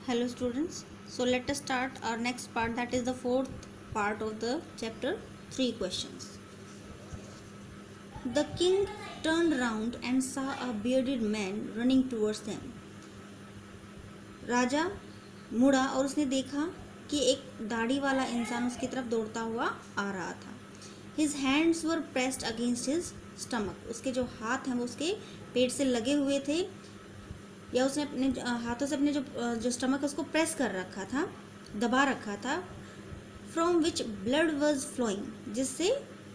Hello students, so let us start our next part, that is the fourth part of the chapter. 3 questions. The king turned round and saw a bearded man running towards them. राजा मुड़ा और उसने देखा कि एक दाढ़ी वाला इंसान उसकी तरफ दौड़ता हुआ आ रहा था. His hands were pressed against his stomach. उसके जो हाथ हैं वो उसके पेट से लगे हुए थे, या उसने अपने हाथों से अपने जो स्टमक है उसको प्रेस कर रखा था, दबा रखा था. From which blood was flowing, जिससे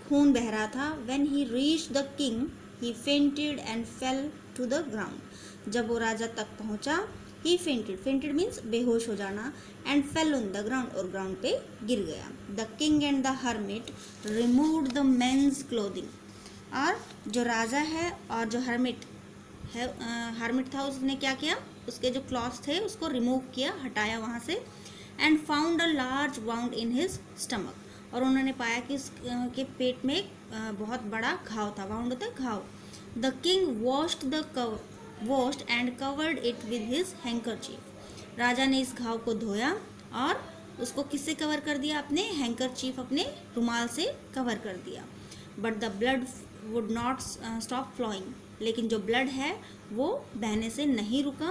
खून बह रहा था. When he reached the king he fainted and fell to the ground. जब वो राजा तक पहुंचा, ही फेंटेड मीन्स बेहोश हो जाना, and fell on the ground, और ग्राउंड पे गिर गया. The king and the hermit removed the man's clothing. और जो राजा है और जो हर्मिट था, उसने क्या किया, उसके जो क्लॉथ्स थे उसको रिमूव किया, हटाया वहाँ से. And found a large wound in his stomach. और उन्होंने पाया कि उसके पेट में एक बहुत बड़ा घाव था. वाउंड होता है घाव. The king washed and covered it with his handkerchief. राजा ने इस घाव को धोया और उसको किससे कवर कर दिया, अपने हैंकरचीफ, अपने रुमाल से कवर कर दिया. But the blood would not stop flowing. लेकिन जो ब्लड है वो बहने से नहीं रुका.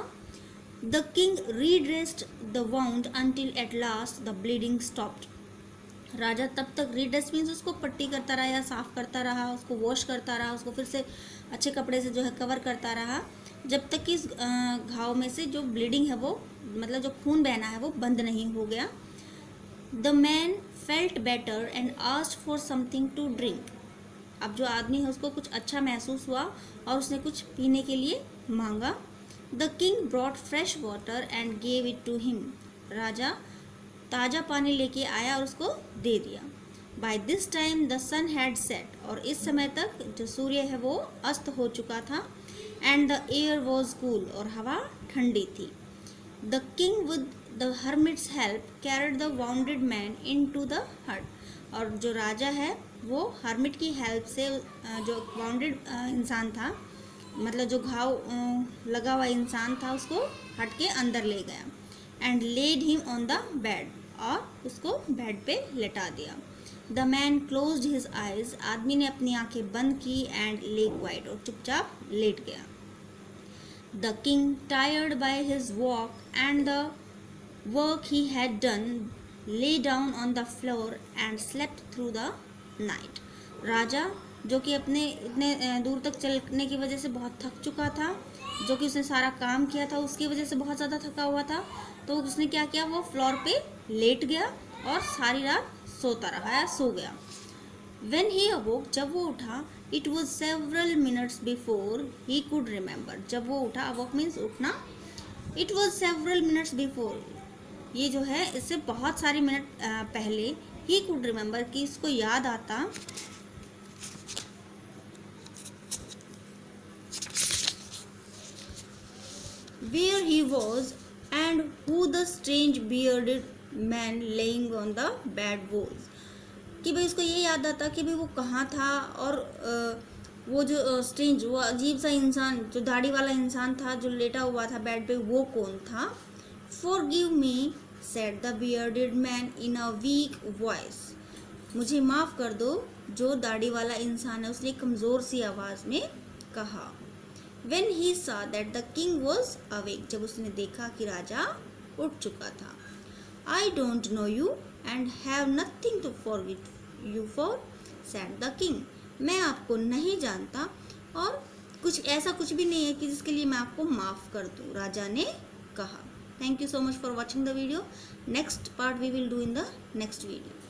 The king redressed the wound until at last the bleeding stopped. राजा तब तक रीड्रेस मीन्स उसको पट्टी करता रहा या साफ करता रहा, उसको वॉश करता रहा, उसको फिर से अच्छे कपड़े से जो है कवर करता रहा, जब तक कि इस घाव में से जो ब्लीडिंग है वो, मतलब जो खून बहना है वो बंद नहीं हो गया. The man felt better and asked for something to drink. अब जो आदमी है उसको कुछ अच्छा महसूस हुआ और उसने कुछ पीने के लिए मांगा. The king brought fresh water and gave it to him. राजा ताज़ा पानी लेके आया और उसको दे दिया. By this time the sun had set. और इस समय तक जो सूर्य है वो अस्त हो चुका था. And the air was cool. और हवा ठंडी थी. The king with the hermit's help carried the wounded man into the hut. और जो राजा है वो हर्मिट की हेल्प से जो वाउंडेड इंसान था, मतलब जो घाव लगा हुआ इंसान था, उसको हट के अंदर ले गया. And led him on the bed. और उसको बेड पे लेटा दिया. The man closed his eyes. आदमी ने अपनी आंखें बंद की. एंड ले क्वाइट. और चुपचाप लेट गया. The king tired by his walk and the work he had done lay down on the floor and slept through the night. राजा जो कि अपने इतने दूर तक चलने की वजह से बहुत थक चुका था, जो कि उसने सारा काम किया था उसकी वजह से बहुत ज़्यादा थका हुआ था, तो उसने क्या किया, वो फ्लोर पे लेट गया और सारी रात सोता रहा या सो गया. When he awoke, जब वो उठा, it was several minutes before he could remember. जब वो उठा, awoke means उठना, it was several minutes before, ये जो है इससे बहुत सारी मिनट पहले, ही कुड रिमेंबर कि इसको याद आता, where he was and who the strange bearded man lying on the bed was. कि भाई उसको ये याद आता कि भाई वो कहाँ था, और वो जो स्ट्रेंज, वो अजीब सा इंसान, जो दाढ़ी वाला इंसान था जो लेटा हुआ था बेड पे, वो कौन था. Forgive me, said the bearded man in a weak voice. मुझे माफ़ कर दो, जो दाढ़ी वाला इंसान है उसने कमज़ोर सी आवाज़ में कहा. When he saw that the king was awake. जब उसने देखा कि राजा उठ चुका था. I don't know you and have nothing to forgive you for, said the king. मैं आपको नहीं जानता और ऐसा कुछ भी नहीं है कि जिसके लिए मैं आपको माफ़ कर दूँ, राजा ने कहा. Thank you so much for watching the video. Next part we will do in the next video.